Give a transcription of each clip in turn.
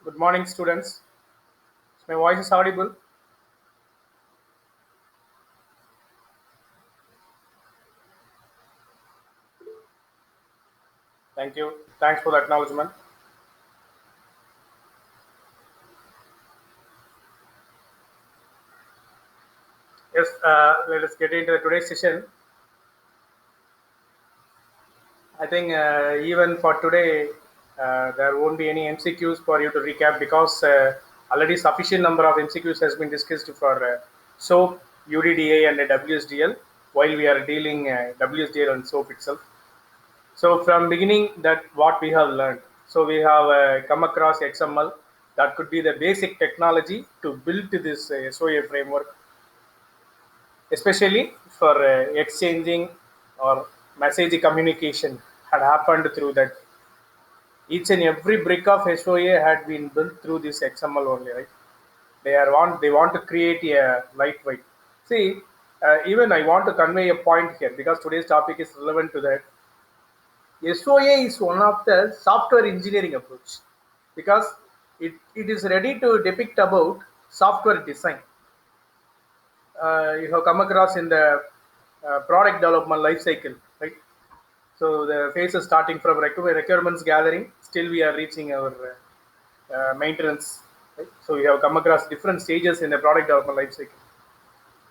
Good morning, students. My voice is audible. Thank you. Thanks for the acknowledgement. Yes, let us get into today's session. I think even for today, there won't be any MCQs for you to recap because already sufficient number of MCQs has been discussed for SOAP, UDDA, and WSDL while we are dealing WSDL and SOAP itself. So from beginning, that what we have learned. So we have come across XML. That could be the basic technology to build this SOA framework, especially for exchanging or message communication had happened through that. Each and every brick of SOA had been built through this XML only, right? They want to create a lightweight. See, even I want to convey a point here because today's topic is relevant to that. SOA is one of the software engineering approach because it is ready to depict about software design. You have come across in the product development life cycle, right? So the phase is starting from requirements gathering, still we are reaching our maintenance. Right? So we have come across different stages in the product development life cycle.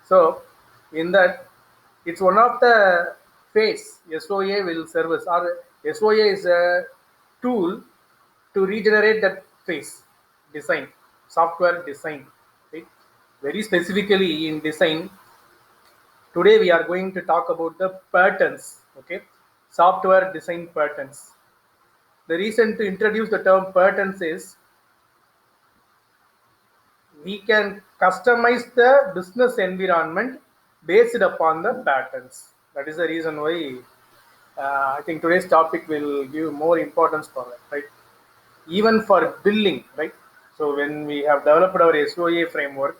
So in that, it's one of the phase SOA will service or SOA is a tool to regenerate that phase design, software design. Right? Very specifically in design, today we are going to talk about the patterns. Okay, software design patterns. The reason to introduce the term patterns is we can customize the business environment based upon the patterns. That is the reason why I think today's topic will give more importance for that, right? Even for billing, right? So when we have developed our SOA framework,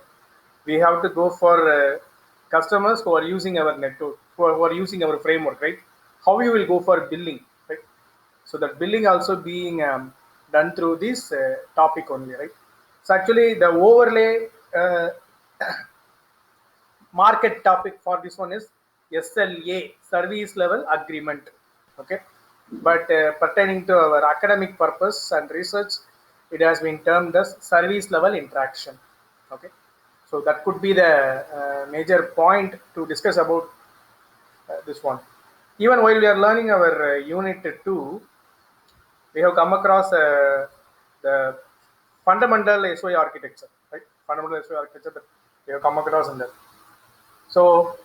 we have to go for customers who are using our network, who are using our framework, right? How you will go for billing, right? So that billing also being done through this topic only, right? So actually the overlay market topic for this one is SLA, service level agreement. Okay, but pertaining to our academic purpose and research, it has been termed as service level interaction. Okay, so that could be the major point to discuss about this one. Even while we are learning our unit 2, we have come across the fundamental SOA architecture, right? Fundamental SOA architecture that we have come across in that. So,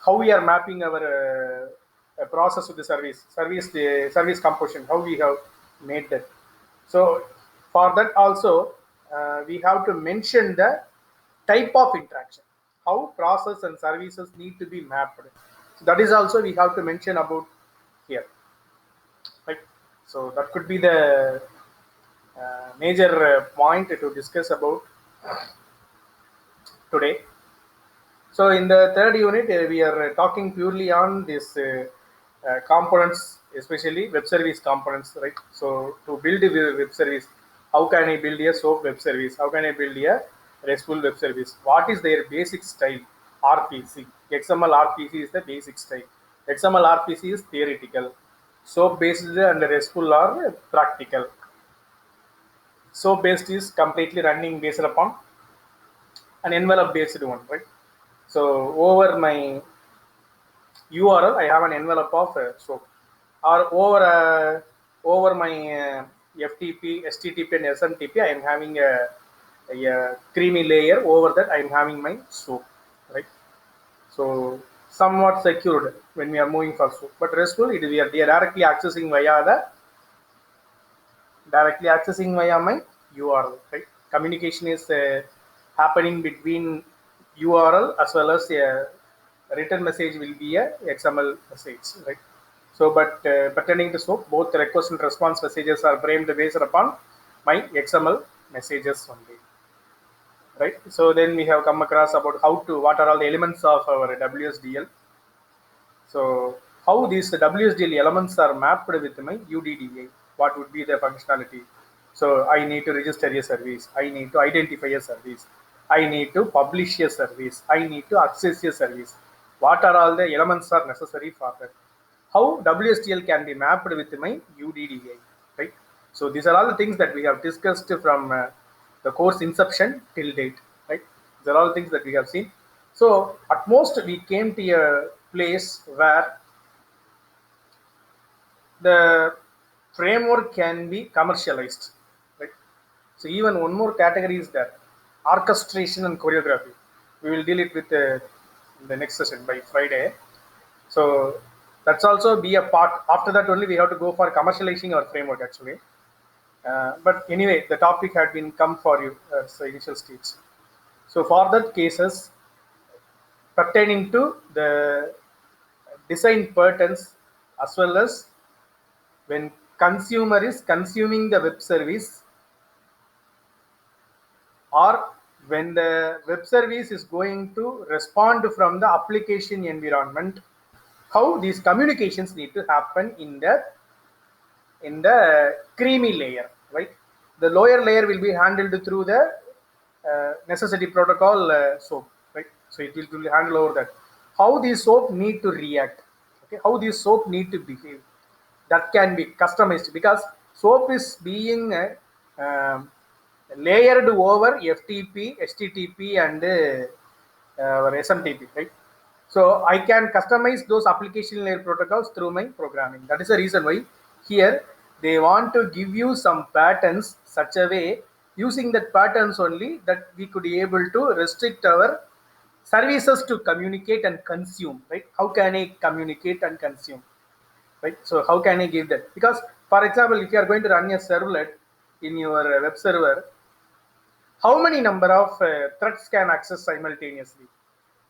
how we are mapping our process to the service composition, how we have made that. So, for that also, we have to mention the type of interaction, how process and services need to be mapped. So that is also we have to mention about here, right? So that could be the major point to discuss about today. So in the third unit, we are talking purely on this components, especially web service components, right? So to build a web service, how can I build a SOAP web service? How can I build a RESTful web service? What is their basic style? RPC, XML RPC is the basic style. XML RPC is theoretical. SOAP based and RESTful are practical. SOAP based is completely running based upon an envelope based one, right? So over my URL, I have an envelope of SOAP, or over my FTP, STTP, and SMTP, I am having a creamy layer. Over that, I am having my SOAP, right? So somewhat secured when we are moving for SOAP, but RESTful, we are directly accessing via my URL, right? Communication is happening between URL as well as a written message will be a XML message, right? So, but pertaining to SOAP, both request and response messages are framed based upon my XML messages only, right? So then we have come across about what are all the elements of our WSDL. So how these WSDL elements are mapped with my UDDA, what would be the functionality? So I need to register a service. I need to identify a service. I need to publish a service. I need to access a service. What are all the elements are necessary for that? How WSDL can be mapped with my UDDI, right? So these are all the things that we have discussed from the course inception till date, right? These are all things that we have seen. So at most we came to a place where the framework can be commercialized, right? So even one more category is that orchestration and choreography. We will deal it with the next session by Friday. So that's also be a part. After that only we have to go for commercializing our framework actually. But anyway, the topic had been come for you as the initial stage. So for that cases pertaining to the design patterns as well as when consumer is consuming the web service or when the web service is going to respond from the application environment, how these communications need to happen in the creamy layer, right? The lower layer will be handled through the necessity protocol SOAP, right? So it will handle over that. How these SOAP need to react, okay? How these SOAP need to behave, that can be customized because SOAP is being layered over FTP, HTTP, and or SMTP, right? So I can customize those application layer protocols through my programming. That is the reason why here they want to give you some patterns such a way using that patterns only that we could be able to restrict our services to communicate and consume, right? How can I communicate and consume, right? So how can I give that? Because for example, if you are going to run a servlet in your web server, how many number of threads can access simultaneously?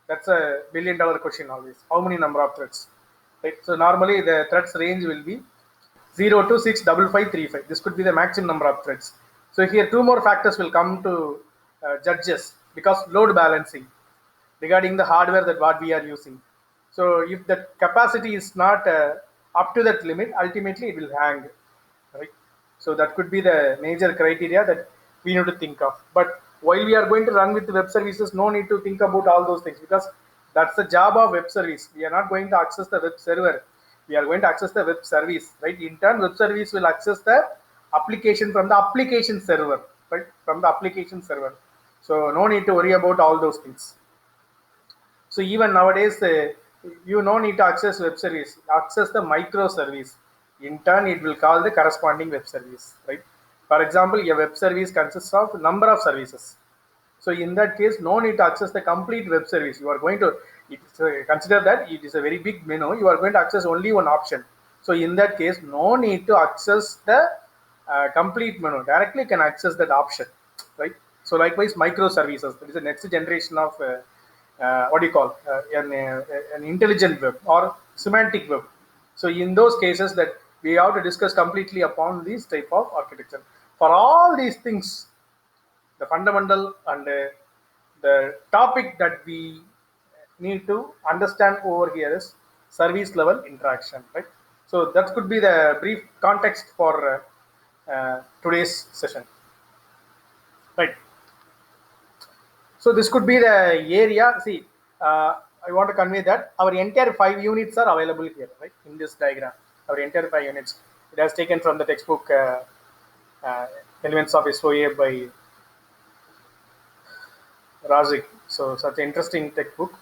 That's a $1 billion question always. How many number of threads? Right. So normally the threads range will be 0 to 65535. This could be the maximum number of threads. So here two more factors will come to judges because load balancing regarding the hardware that what we are using. So if the capacity is not up to that limit, ultimately it will hang, right? So that could be the major criteria that we need to think of. But while we are going to run with web services, no need to think about all those things because that's the job of web service. We are not going to access the web server. We are going to access the web service, right? In turn, web service will access the application from the application server, right? From the application server. So no need to worry about all those things. So even nowadays, you no need to access web service, access the microservice. In turn, it will call the corresponding web service, right? For example, a web service consists of number of services. So in that case, no need to access the complete web service. You are going to consider that it is a very big menu. You are going to access only one option. So in that case, no need to access the complete menu. Directly can access that option, right? So likewise, microservices. That is the next generation of what do you call an intelligent web or semantic web. So in those cases that we have to discuss completely upon this type of architecture. For all these things, the fundamental and the topic that we need to understand over here is service level interaction, right? So that could be the brief context for today's session, right? So this could be the area. See, I want to convey that our entire 5 units are available here, right? In this diagram, our entire 5 units. It has taken from the textbook Elements of SOA by Razik. So such an interesting textbook.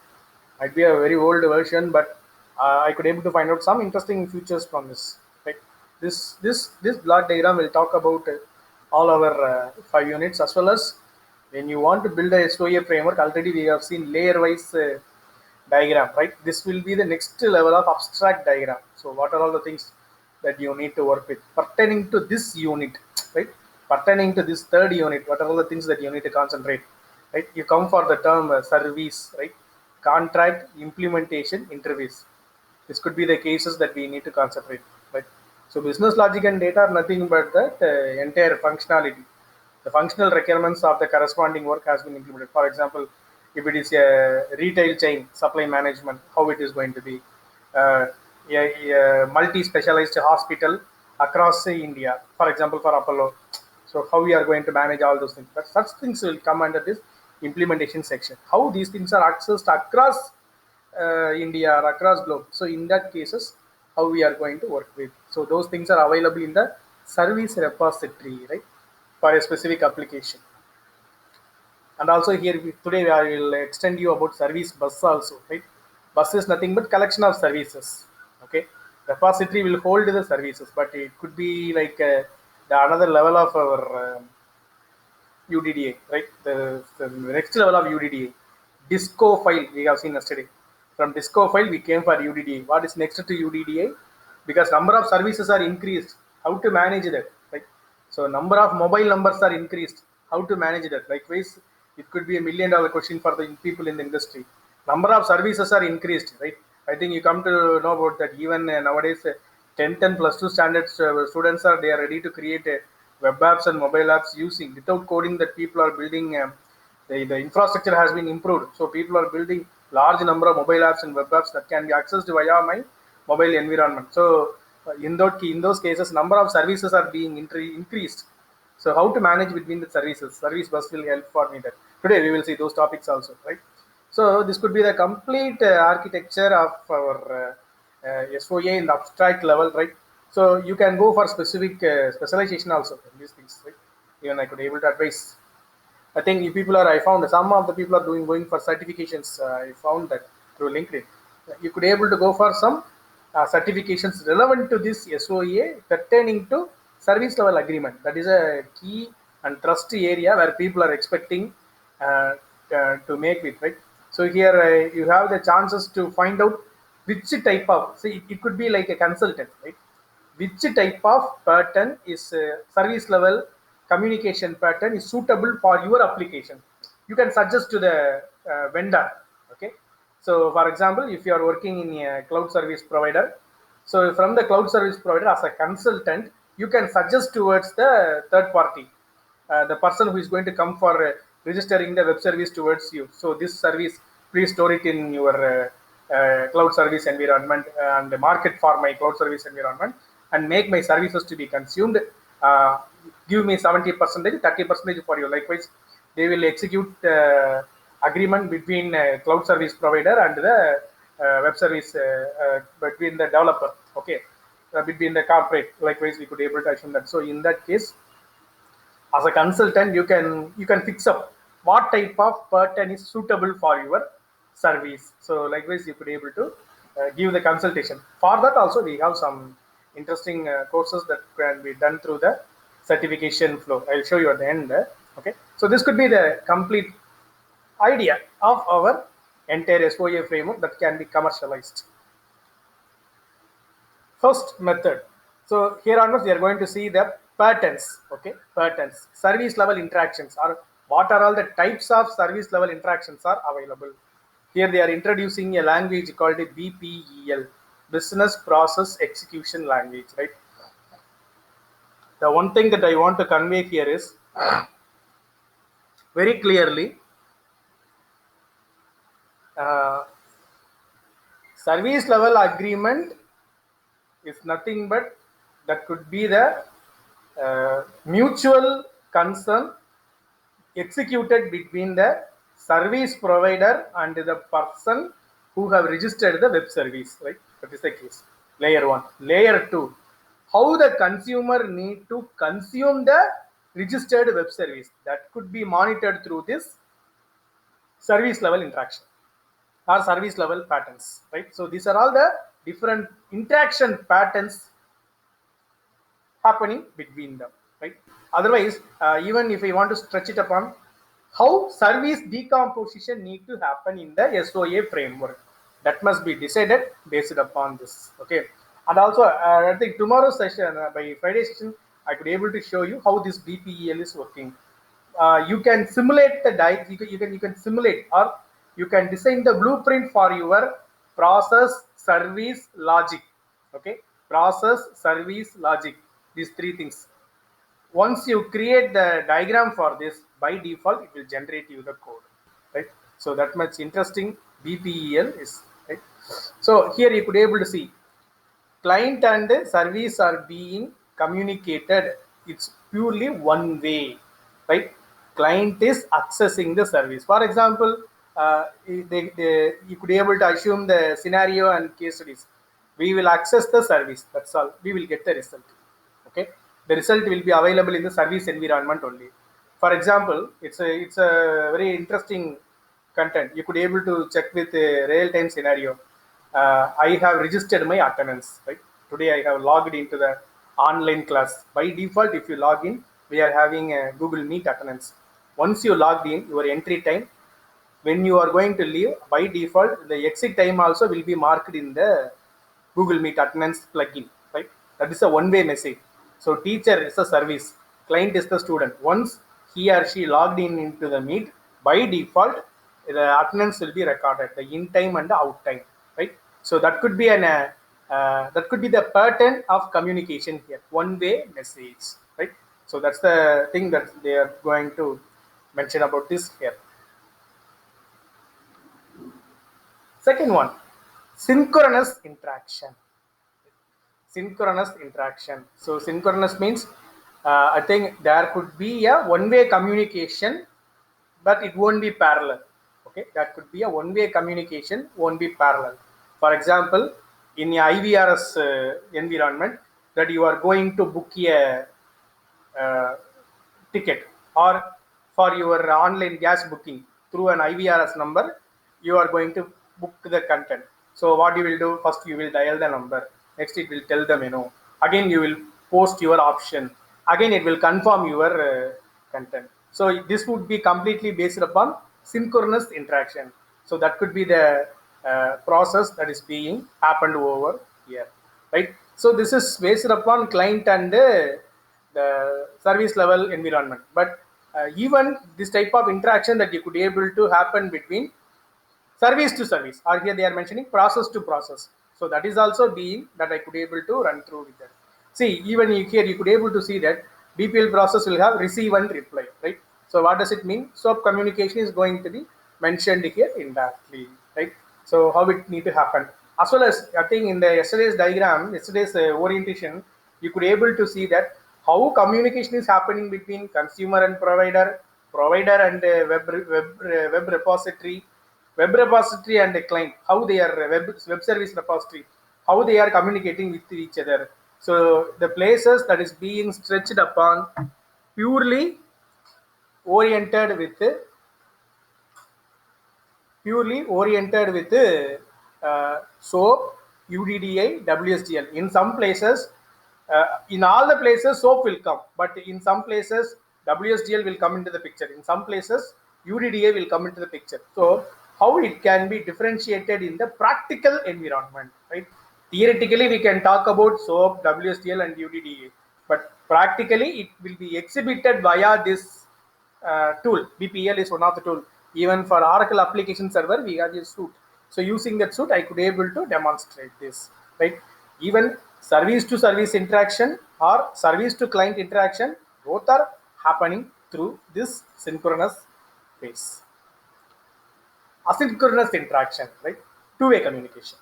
Might be a very old version, but I could able to find out some interesting features from this. Right? This block diagram will talk about all our 5 units as well as when you want to build a SOA framework. Already we have seen layer-wise diagram. Right? This will be the next level of abstract diagram. So what are all the things that you need to work with pertaining to this unit? Right? Pertaining to this third unit, what are all the things that you need to concentrate? Right? You come for the term service, right? Contract, implementation, interface. This could be the cases that we need to concentrate, right? So business logic and data are nothing but that entire functionality. The functional requirements of the corresponding work has been implemented. For example, if it is a retail chain, supply management, how it is going to be. A multi-specialized hospital across India, for example, for Apollo. So how we are going to manage all those things. But such things will come under this implementation section. How these things are accessed across India or across globe. So in that cases, how we are going to work with. So those things are available in the service repository, right, for a specific application. And also here today I will extend you about service bus also, right? Bus is nothing but collection of services. Okay, repository will hold the services, but it could be like the another level of our UDDA, right? The next level of UDDA, disco file we have seen yesterday. From disco file we came for UDDA. What is next to UDDA? Because number of services are increased, how to manage that, right? So number of mobile numbers are increased, how to manage that? Likewise, it could be $1 million question for the people in the industry. Number of services are increased, right? I think you come to know about that. Even nowadays 10th and plus 2 standards students are, they are ready to create web apps and mobile apps using without coding, that people are building the infrastructure has been improved, so people are building large number of mobile apps and web apps that can be accessed via my mobile environment. So in those cases, number of services are being increased. So how to manage between the services? Service bus will help for me that. Today we will see those topics also, right? So this could be the complete architecture of our SOA in the abstract level, right? So you can go for specific specialization also in these things, right? Even I could able to advise. I think you people are, I found some of the people are going for certifications. I found that through LinkedIn. You could able to go for some certifications relevant to this SOA pertaining to service level agreement. That is a key and trust area where people are expecting to make it, right? So here you have the chances to find out which type of, see, it could be like a consultant, right? Which type of pattern is service level communication pattern is suitable for your application. You can suggest to the vendor. Okay, so for example, if you are working in a cloud service provider, so from the cloud service provider as a consultant, you can suggest towards the third party, the person who is going to come for registering the web service towards you. So this service, please store it in your cloud service environment and market for my cloud service environment and make my services to be consumed. Give me 70%, 30% for you. Likewise, they will execute agreement between cloud service provider and the web service between the developer. Okay, between the corporate. Likewise, we could able to assume that. So in that case, as a consultant, you can fix up what type of pattern is suitable for your service. So likewise, you could able to give the consultation. For that also, we have some interesting courses that can be done through the certification flow. I'll show you at the end. Okay, so this could be the complete idea of our entire SOA framework that can be commercialized. First method. So here onwards, we are going to see the patterns. Okay, patterns, service level interactions, or what are all the types of service level interactions are available. Here they are introducing a language called BPEL, Business Process Execution Language, right? The one thing that I want to convey here is very clearly, service level agreement is nothing but that could be the mutual concern executed between the service provider and the person who have registered the web service, right? That is the case. Layer 1. Layer 2, how the consumer need to consume the registered web service, that could be monitored through this service level interaction or service level patterns, right? So these are all the different interaction patterns happening between them, right? Otherwise, even if we want to stretch it upon, how service decomposition need to happen in the SOA framework, that must be decided based upon this. Okay, and also I think tomorrow's session, by Friday session, I could able to show you how this BPEL is working. You can simulate the you can simulate, or you can design the blueprint for your process, service, logic. Okay, process, service, logic, these three things. Once you create the diagram for this, by default it will generate you the code, right? So that much interesting BPEL is, right? So here you could able to see client and service are being communicated. It's purely one way, right? Client is accessing the service. For example, you could be able to assume the scenario and case studies. We will access the service. That's all. We will get the result. Okay, the result will be available in the service environment only. For example, it's a very interesting content. You could be able to check with a real time scenario. I have registered my attendance. Right today, I have logged into the online class. By default, if you log in, we are having a Google Meet attendance. Once you logged in, your entry time, when you are going to leave, by default, the exit time also will be marked in the Google Meet attendance plugin, right? That is a one-way message. So teacher is the service, client is the student. Once he or she logged in into the Meet, by default, the attendance will be recorded, the in time and the out time, right? So that could be that could be the pattern of communication here, one-way message, right? So that's the thing that they are going to mention about this here. Second one, synchronous interaction. Synchronous interaction. So synchronous means I think there could be a one-way communication, but it won't be parallel. Okay, that could be a one-way communication, won't be parallel. For example, in the IVRS environment, that you are going to book a ticket, or for your online gas booking through an IVRS number, you are going to book the content. So what you will do, first you will dial the number, next it will tell the menu, again you will post your option, again it will confirm your content. So this would be completely based upon synchronous interaction. So that could be the process that is being happened over here, right? So this is based upon client and the service level environment. But even this type of interaction that you could be able to happen between service to service, or here they are mentioning process to process. So that is also being that I could be able to run through with that. See, even here you could be able to see that BPL process will have receive and reply, right? So what does it mean? So communication is going to be mentioned here indirectly, right? So how it need to happen, as well as I think in the yesterday's diagram, yesterday's orientation, you could able to see that how communication is happening between consumer and provider and web repository, web repository and a client, how they are web service repository, how they are communicating with each other. So the places that is being stretched upon purely oriented with SOAP, UDDI, WSDL. In some places, in all the places, SOAP will come, but in some places, WSDL will come into the picture. In some places, UDDI will come into the picture. So, how it can be differentiated in the practical environment, right? Theoretically, we can talk about SOAP, WSDL, and UDDA, but practically, it will be exhibited via this tool. BPL is one of the tool. Even for Oracle application server, we have a suite. So using that suite, I could able to demonstrate this, right? Even service to service interaction or service to client interaction, both are happening through this synchronous phase. Asynchronous interaction, right? Two-way communication,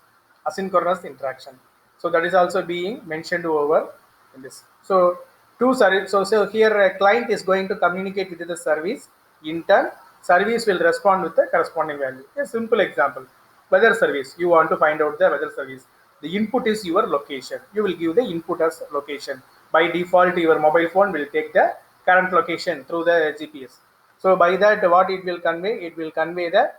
asynchronous interaction. So that is also being mentioned over in this. So so here a client is going to communicate with the service. In turn, service will respond with the corresponding value. A simple example: weather service. You want to find out the weather service. The input is your location. You will give the input as location. By default, your mobile phone will take the current location through the GPS. So by that, what it will convey? It will convey the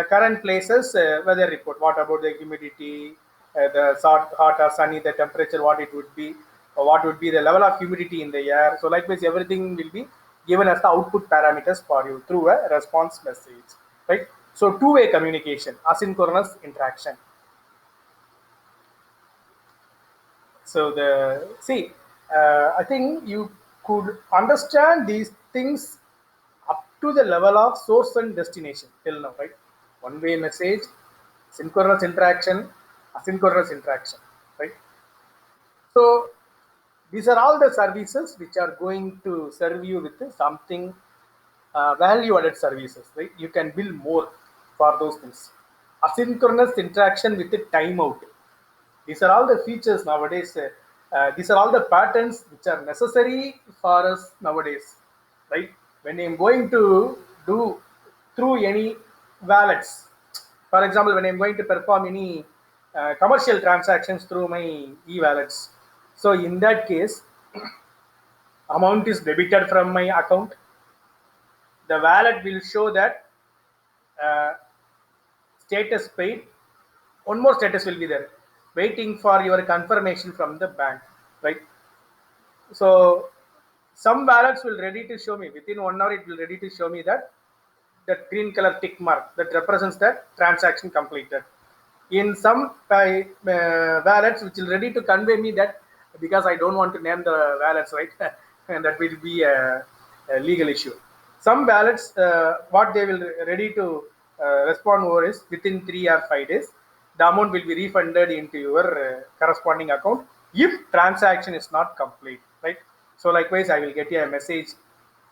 current places weather report. What about the humidity, the hot or sunny, the temperature, what it would be, what would be the level of humidity in the air. So likewise, everything will be given as the output parameters for you through a response message, right? So two-way communication, asynchronous interaction. So I think you could understand these things up to the level of source and destination till now, right? One-way message, synchronous interaction, asynchronous interaction, right? So these are all the services which are going to serve you with something value-added services, right? You can build more for those things. Asynchronous interaction with the timeout. These are all the features nowadays. These are all the patterns which are necessary for us nowadays, right? When I'm going to do through any wallets, for example, when I'm going to perform any commercial transactions through my e-wallets, so in that case, amount is debited from my account. The wallet will show that uh, status paid. One more status will be there, waiting for your confirmation from the bank, right? So some wallets will ready to show me within 1 hour. It will ready to show me that green color tick mark that represents that transaction completed. In some wallets, which will ready to convey me that, because I don't want to name the wallets, right? And that will be a legal issue. Some wallets, what they will ready to respond over is within 3 or 5 days, the amount will be refunded into your corresponding account if transaction is not complete, right? So likewise, I will get you a message.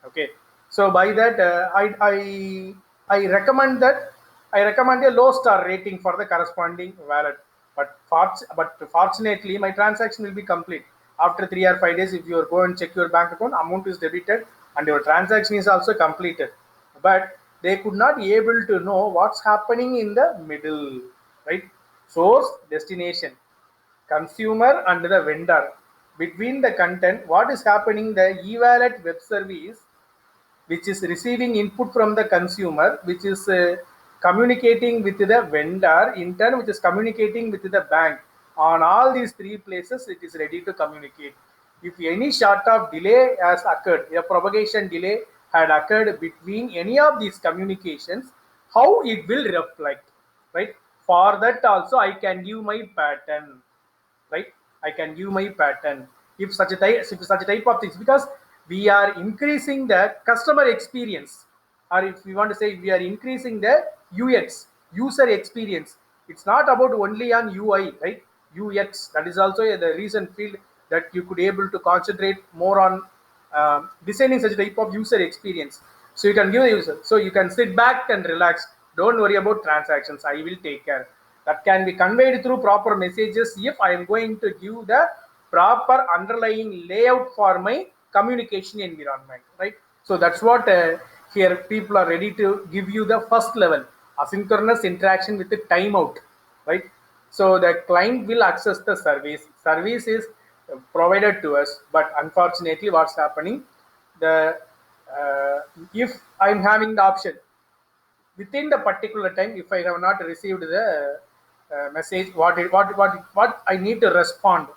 Okay, so by that, I recommend that I recommend a low star rating for the corresponding wallet. But fortunately, my transaction will be complete after 3 or 5 days. If you go and check your bank account, amount is debited and your transaction is also completed. But they could not be able to know what's happening in the middle, right? Source, destination, consumer and the vendor. Between the content, what is happening, the e-wallet web service, which is receiving input from the consumer, which is communicating with the vendor, in turn, which is communicating with the bank. On all these three places, it is ready to communicate. If any sort of delay has occurred, a propagation delay had occurred between any of these communications, how it will reflect, right? For that also, I can give my pattern, right? I can give my pattern if such a type of things, because we are increasing the customer experience, or if we want to say we are increasing the UX, user experience. It's not about only on UI, right? UX, that is also the reason field that you could able to concentrate more on designing such a type of user experience. So you can give the user, so you can sit back and relax. Don't worry about transactions. I will take care. That can be conveyed through proper messages if I am going to give the proper underlying layout for my communication environment, right? So that's what here people are ready to give you the first level asynchronous interaction with the timeout, right? So the client will access the service. Service is provided to us, but unfortunately, what's happening? The uh, if I'm having the option within the particular time, if I have not received the message, what I need to respond,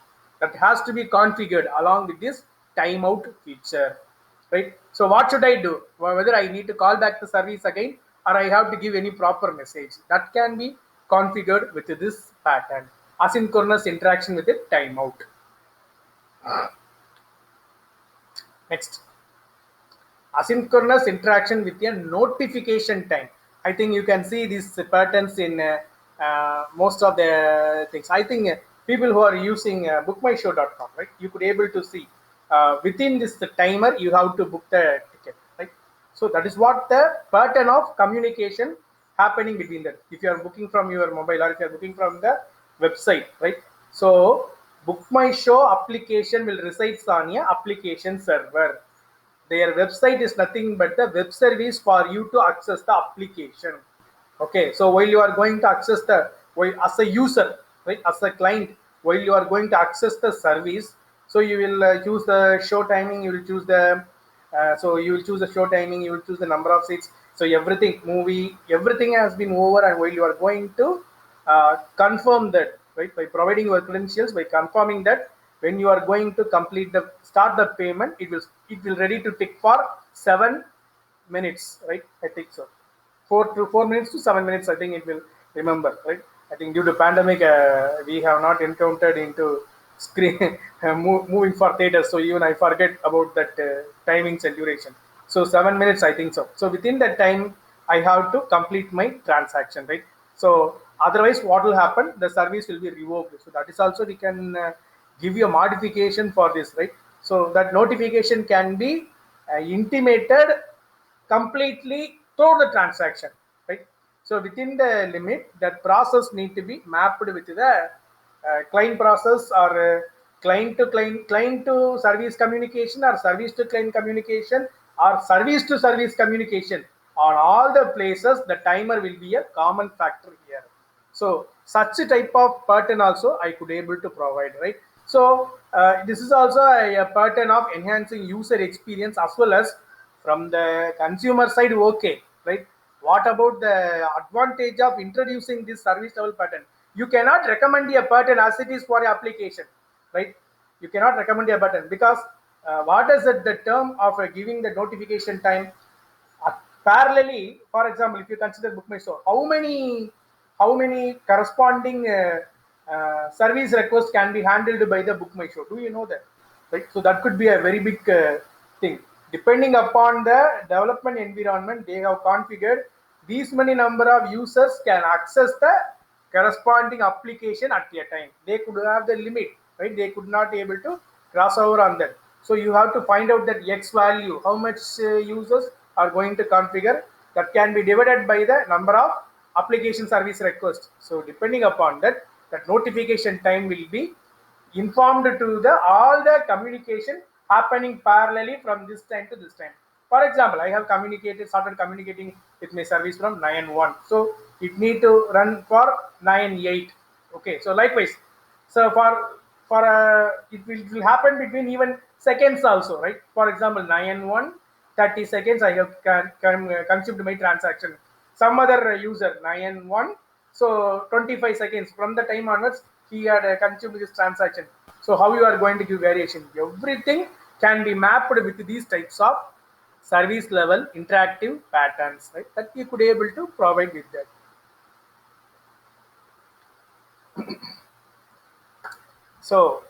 that has to be configured along with this timeout feature, right? So what should I do? Whether I need to call back the service again, or I have to give any proper message, that can be configured with this pattern, asynchronous interaction with a timeout. Next, asynchronous interaction with a notification time. I think you can see these patterns in most of the things. I think people who are using bookmyshow.com, right? You could able to see within this timer you have to book the ticket, right? So that is what the pattern of communication happening between that. If you are booking from your mobile or if you are booking from the website, right? So Book My Show application will reside on a application server. Their website is nothing but the web service for you to access the application. Okay, so while you are going to access the, while as a user, right, as a client, while you are going to access the service, so you will choose the show timing, you will choose the so you will choose the show timing, you will choose the number of seats, so everything, movie, everything has been over. And while you are going to confirm that, right, by providing your credentials, by confirming that, when you are going to complete the start the payment, it will ready to tick for 7 minutes, right? I think so, 4 to 4 minutes to 7 minutes, I think it will remember, right? I think due to pandemic, we have not encountered into screen moving for theaters, so even I forget about that timings and duration. So 7 minutes, I think so. So within that time, I have to complete my transaction, right? So otherwise, what will happen? The service will be revoked. So that is also we can give you a modification for this, right? So that notification can be intimated completely through the transaction, right? So within the limit, that process need to be mapped with the client process or client to service communication, or service to client communication, or service to service communication. On all the places, the timer will be a common factor here. So such a type of pattern also I could able to provide, right? So this is also a pattern of enhancing user experience as well as from the consumer side. Okay, right? What about the advantage of introducing this service level pattern? You cannot recommend a pattern as it is for your application, right? You cannot recommend a button because what is it, the term of giving the notification time parallelly. For example, if you consider book my show, how many corresponding service requests can be handled by the book my show? Do you know that, right? So that could be a very big thing. Depending upon the development environment, they have configured these many number of users can access the corresponding application at a time. They could have the limit, right? They could not be able to cross over on that. So you have to find out that X value, how much users are going to configure. That can be divided by the number of application service requests. So depending upon that, that notification time will be informed to the all the communication happening parallelly from this time to this time. For example, I have started communicating with my service from 9:1, so it need to run for 9:8. Okay, so likewise, so it will happen between even seconds also, right? For example, 9:1, 30 seconds I have consumed my transaction. Some other user 9:1, so 25 seconds from the time onwards he had consumed this transaction. So how you are going to give variation? Everything can be mapped with these types of service level interactive patterns, right? That you could able to provide with that. So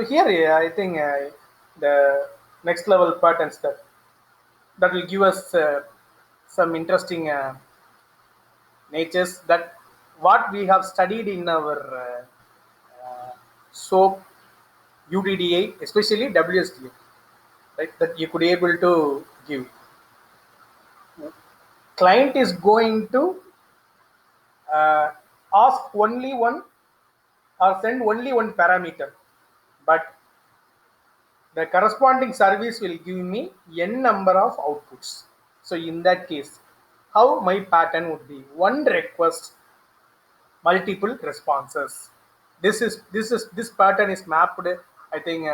here I think the next level patterns that will give us some interesting natures, that what we have studied in our SOAP, UDDI, especially WSDA, right? That you could able to give. Client is going to ask only one or send only one parameter, but the corresponding service will give me n number of outputs. So in that case, how my pattern would be: one request, multiple responses. This pattern is mapped, I think,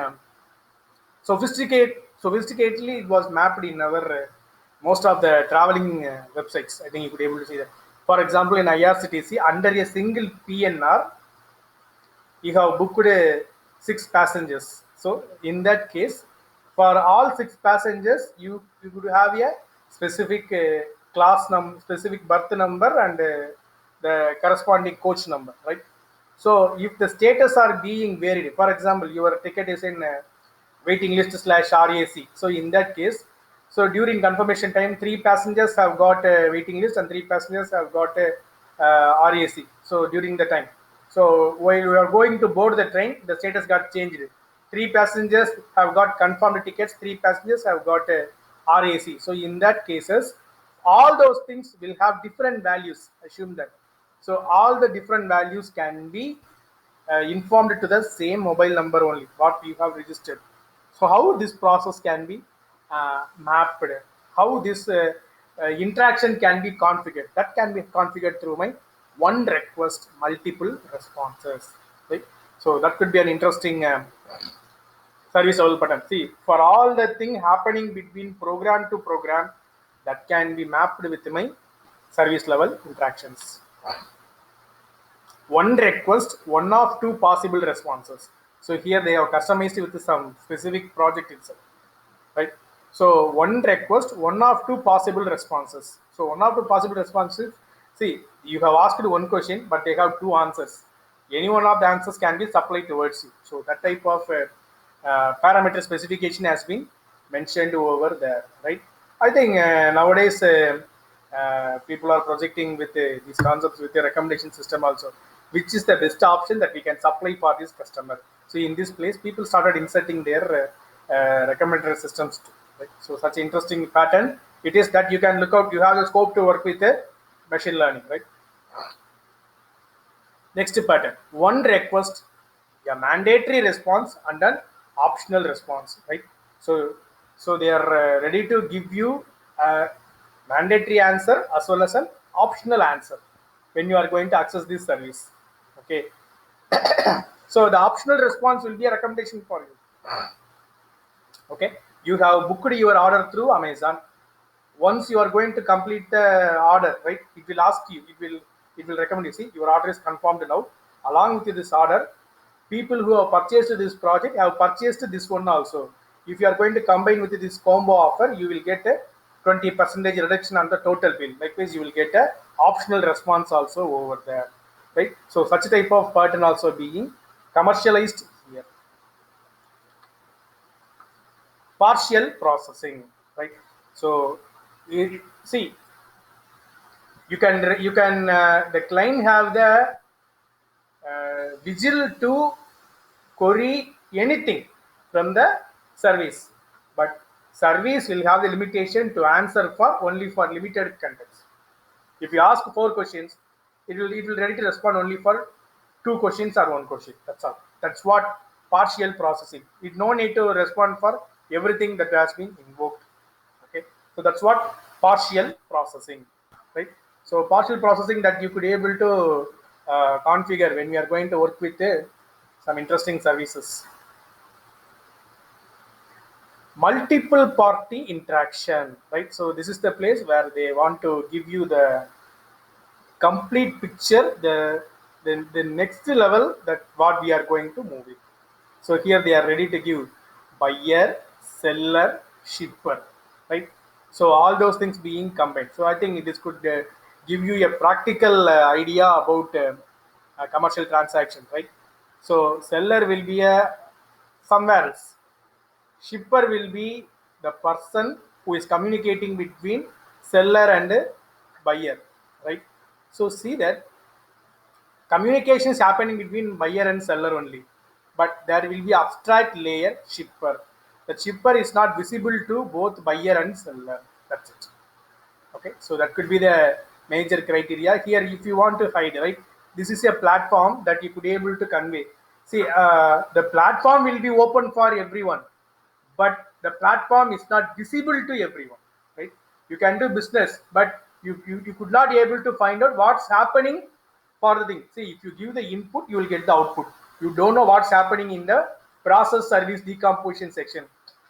sophisticatedly it was mapped in our most of the traveling websites. I think you could able to see that. For example, in IRCTC, under a single PNR, you have booked 6 passengers. So in that case, for all 6 passengers, you could have a specific specific berth number, and the corresponding coach number, right? So if the status are being varied, for example, your ticket is in waiting list / RAC. So in that case, so during confirmation time, 3 passengers have got a waiting list and 3 passengers have got a RAC. So during the time, so while we are going to board the train, the status got changed. 3 passengers have got confirmed tickets, 3 passengers have got a RAC. So in that cases, all those things will have different values. Assume that. So all the different values can be informed to the same mobile number only what you have registered. So how this process can be mapped, how this interaction can be configured, that can be configured through my one request, multiple responses, right? So that could be an interesting service level pattern. See, for all the thing happening between program to program, that can be mapped with my service level interactions. One request, one of 2 possible responses. So here they have customized with some specific project itself, right? So one request, one of 2 possible responses. So one of 2 possible responses. See, you have asked one question, but they have 2 answers. Any one of the answers can be supplied towards you. So that type of parameter specification has been mentioned over there, right? I think nowadays people are projecting with these concepts with a recommendation system also, which is the best option that we can supply for this customer. So in this place, people started inserting their recommender systems too, right? So such interesting pattern it is that you can look out. You have the scope to work with machine learning, right? Next pattern: one request, a mandatory response and an optional response, right? So they are ready to give you a mandatory answer as well as an optional answer when you are going to access this service. Okay. So the optional response will be a recommendation for you. Okay, you have booked your order through Amazon. Once you are going to complete the order, right, it will ask you, it will recommend you, see, your order is confirmed now. Along with this order, people who have purchased this project have purchased this one also. If you are going to combine with this combo offer, you will get a 20% reduction on the total bill. Likewise, you will get a optional response also over there, right? So such type of pattern also being commercialized here. Partial processing, right? So see, you can the client have the vigil to query anything from the service, but service will have the limitation to answer for only for limited contexts. If you ask 4 questions, it will ready to respond only for 2 questions or 1 question. That's all. That's what partial processing. It no need to respond for everything that has been invoked. Okay, so that's what partial processing, right? So partial processing that you could able to configure when we are going to work with some interesting services. Multiple party interaction, right? So this is the place where they want to give you the complete picture, the next level that what we are going to move it. So here they are ready to give buyer, seller, shipper, right? So all those things being combined. So I think this could give you a practical idea about a commercial transaction, right? So seller will be a somewhere else. Shipper will be the person who is communicating between seller and buyer, right? So see that communication is happening between buyer and seller only, but there will be abstract layer shipper. The shipper is not visible to both buyer and seller. That's it. Okay, so that could be the major criteria here. If you want to hide, right, this is a platform that you could be able to convey. See, the platform will be open for everyone, but the platform is not visible to everyone, right? You can do business, but you could not be able to find out what's happening for the thing. See, if you give the input, you will get the output. You don't know what's happening in the process service decomposition section.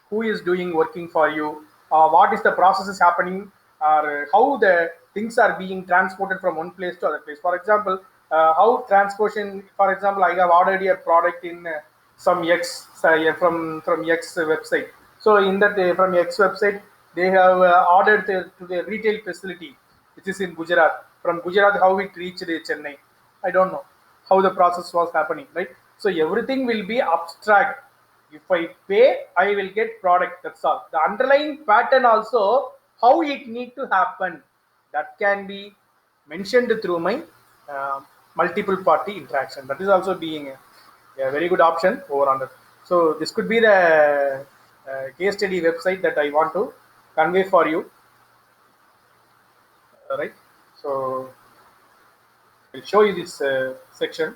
Who is doing working for you? What is the process is happening, or how the things are being transported from one place to other place? For example, how transportation, for example, I have ordered a product in some X, from X website. So in that from X website, they have ordered to the retail facility which is in Gujarat. From Gujarat, how it reached Chennai, I don't know how the process was happening, right? So everything will be abstract. If I pay, I will get product. That's all. The underlying pattern also, how it need to happen, that can be mentioned through my uh, multiple party interaction. That is also being a very good option over on that. So this could be the case study website that I want to convey for you. Right, so I'll show you this section.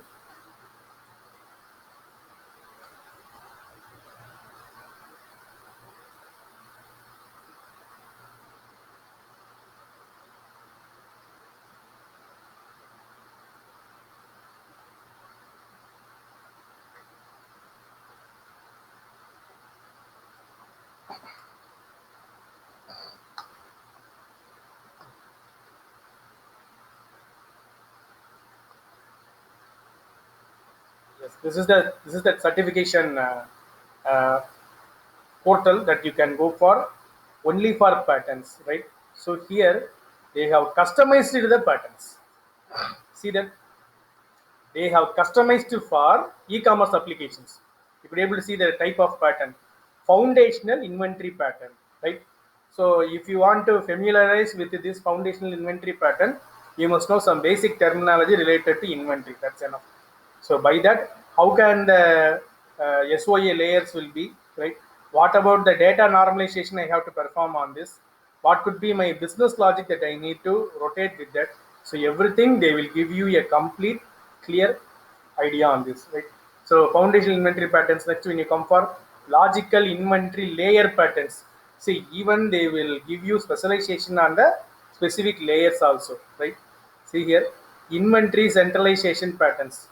Yes, this is the certification uh, portal that you can go for only for patterns, right? So here they have customized the patterns. See that they have customized for e-commerce applications. You could be able to see the type of pattern, foundational inventory pattern, right? So if you want to familiarize with this foundational inventory pattern, you must know some basic terminology related to inventory. That's enough. So by that, how can the SOA layers will be, right? What about the data normalization I have to perform on this? What could be my business logic that I need to rotate with that? So everything they will give you a complete, clear idea on this, right? So foundational inventory patterns. Next, when you come for logical inventory layer patterns, see, even they will give you specialization on the specific layers also, right? See here, inventory centralization patterns.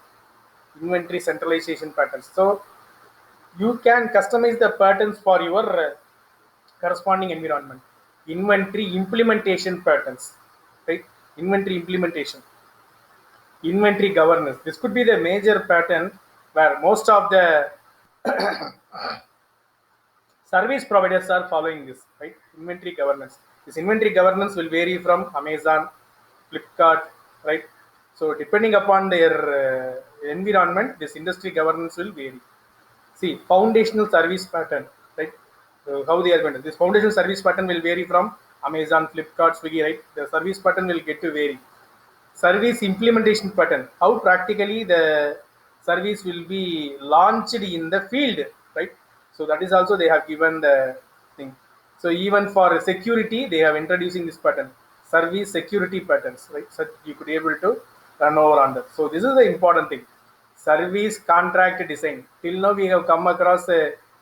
Inventory centralization patterns. So you can customize the patterns for your corresponding environment. Inventory implementation patterns, right? Inventory implementation, inventory governance. This could be the major pattern where most of the service providers are following this, right? Inventory governance. This inventory governance will vary from Amazon, Flipkart, right? So depending upon their environment, this industry governance will vary. See, foundational service pattern, right? So how they are going to, this foundational service pattern will vary from Amazon, Flipkart, Swiggy, right? The service pattern will get to vary. Service implementation pattern, how practically the service will be launched in the field, right? So that is also they have given the thing. So even for security, they have introducing this pattern, service security patterns, right? So you could be able to run over on that. So this is the important thing. Service contract design. Till now we have come across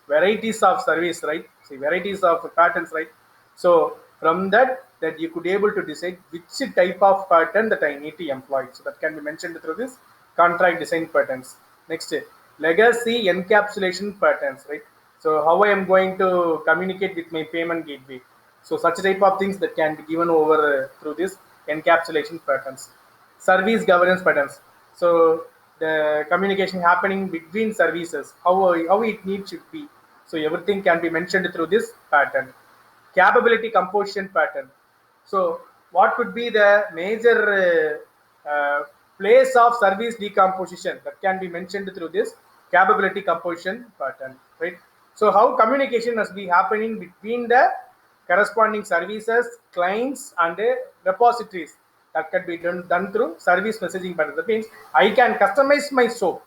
varieties of service, right? See, varieties of patterns, right? So from that you could be able to decide which type of pattern that I need to employ. So that can be mentioned through this contract design patterns. Next, legacy encapsulation patterns, right? So how I am going to communicate with my payment gateway. So such type of things that can be given over through this encapsulation patterns. Service governance patterns. So the communication happening between services, how it needs to be. So everything can be mentioned through this pattern. Capability composition pattern. So what could be the major place of service decomposition that can be mentioned through this capability composition pattern, right? So how communication must be happening between the corresponding services, clients, and repositories, that can be done through service messaging pattern. That means I can customize my SOAP.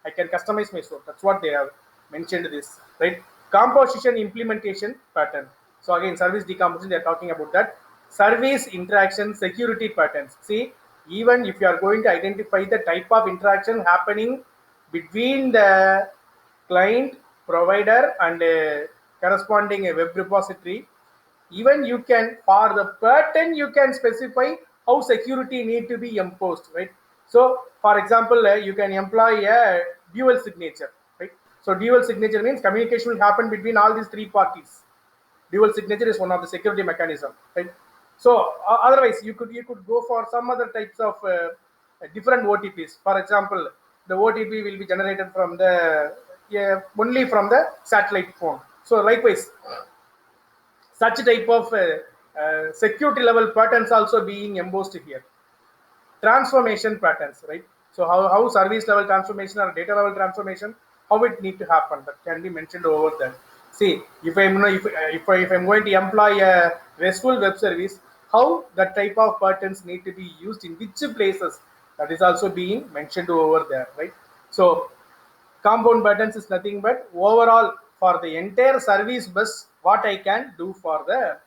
I can customize my SOAP. That's what they have mentioned this, right? Composition implementation pattern. So again, service decomposition, they're talking about that. Service interaction security patterns. See, even if you are going to identify the type of interaction happening between the client, provider, and corresponding web repository, even you can, for the pattern, you can specify how security need to be imposed, right? So for example, you can employ a dual signature, right? So dual signature means communication will happen between all these three parties. Dual signature is one of the security mechanism, right? So otherwise you could go for some other types of different OTPs. For example, the OTP will be generated from the only from the satellite phone. So likewise, such type of security level patterns also being embossed here. Transformation patterns, right? So how service level transformation or data level transformation, how it need to happen, that can be mentioned over there. See, if I'm going to employ a RESTful web service, how that type of patterns need to be used in which places, that is also being mentioned over there, right? So compound patterns is nothing but overall for the entire service bus, what I can do for the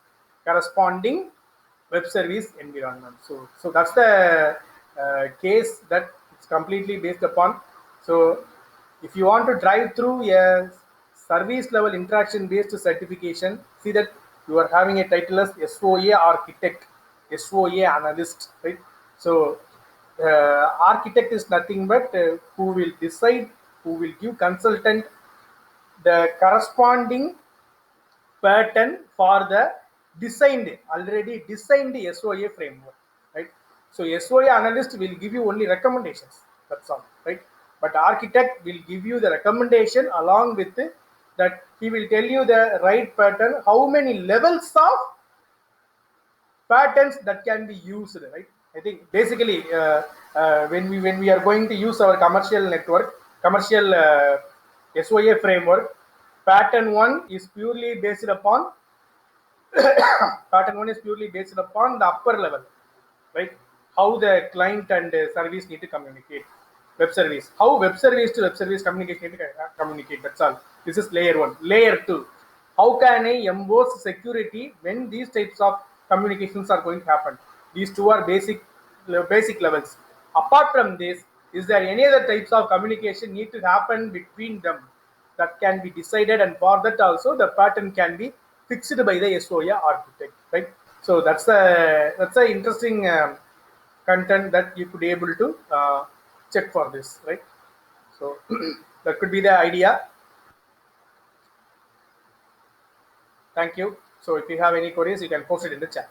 corresponding web service environment. So that's the case that it's completely based upon. So if you want to drive through a service level interaction based certification, see that you are having a title as SOA architect, SOA analyst, right? So architect is nothing but who will decide, who will give consultant the corresponding pattern for the already designed SOA framework, right? So SOA analyst will give you only recommendations, that's all, right? But architect will give you the recommendation, along with that he will tell you the right pattern, how many levels of patterns that can be used, right? I think basically when we are going to use our commercial network, commercial SOA framework, pattern one is purely based upon pattern one is purely based upon the upper level, right? How the client and service need to communicate. Web service, how web service to web service communication need to communicate. That's all. This is layer one. Layer two, how can I emboss security when these types of communications are going to happen? These two are basic levels. Apart from this, Is there any other types of communication need to happen between them that can be decided, and for that also the pattern can be fixed by the SOA architect, right? So that's a interesting content that you could be able to check for this, right? So that could be the idea. Thank you. So if you have any queries, you can post it in the chat.